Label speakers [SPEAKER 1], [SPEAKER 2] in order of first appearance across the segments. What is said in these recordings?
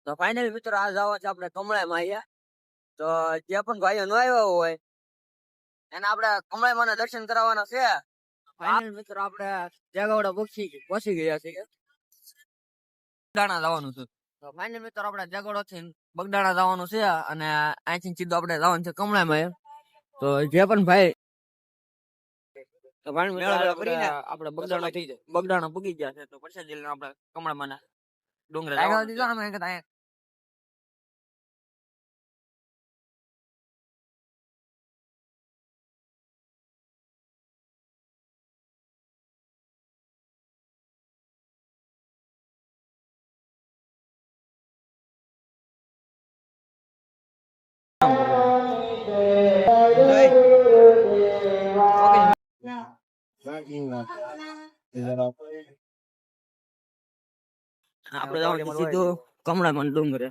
[SPEAKER 1] તો ફાઇનલ મિત્રો આ જવા છે આપણે કમળામાં અહીંયા. તો જે પણ ભાઈઓ ન આવ્યા હોય એને આપણે કમળામાં ના દર્શન કરાવવાના છે. ફાઇનલ મિત્રો આપણે જગાવડા પહોંચી ગયા છે. બગદાણા જવાનું છે. તો ફાઇનલ મિત્રો આપણે જગાવડા થી બગદાણા જવાનું છે અને અહીંથી સીધું આપણે જવાનું છે કમળામાં. તો જે પણ ભાઈ આપણે બગદાણા પૂગી ગયા છે. તો પ્રસાદ લઈને આપણે કમળામાં ના ડુંગરે આપણે જવાનું સીધું કમળામાં ડુંગરે.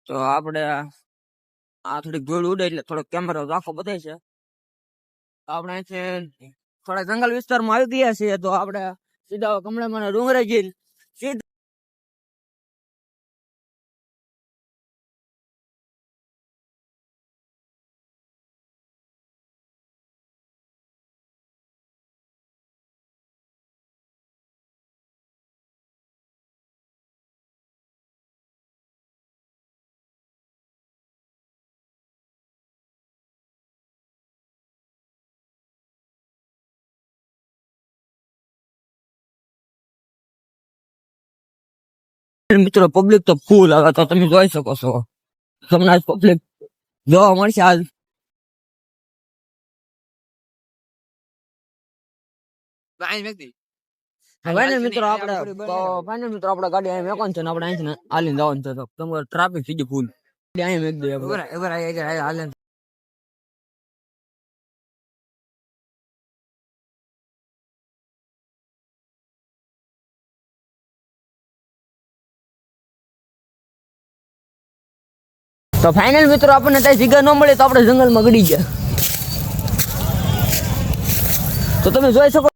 [SPEAKER 1] તો આપણે આ થોડીક ધૂળ ઉડે એટલે થોડોક કેમેરો આખો બતાય છે. આપણે અહીંથી થોડા જંગલ વિસ્તારમાં આવી ગયા છીએ. તો આપણે સીધા કમળામાં ડુંગરે જઈને સીધા મિત્રો પબ્લિક તો ફૂલ આવે. તો તમે જોઈ શકો છો તમને આજ પબ્લિક જોવા મળશે. આજ મિત્રો આપણે ગાડી અહીં મેકવાનું છે ને આપણે અહીંથી હાલીને જવાનું છે. તો તમારે ટ્રાફિક સીધી ફૂલ અહીં મેક દે હાલે. તો ફાઇનલ મિત્રો આપણને ત્યાં જગ્યા ન મળે તો આપણે જંગલમાં ગડી ગયા. તો તમે જોઈ શકો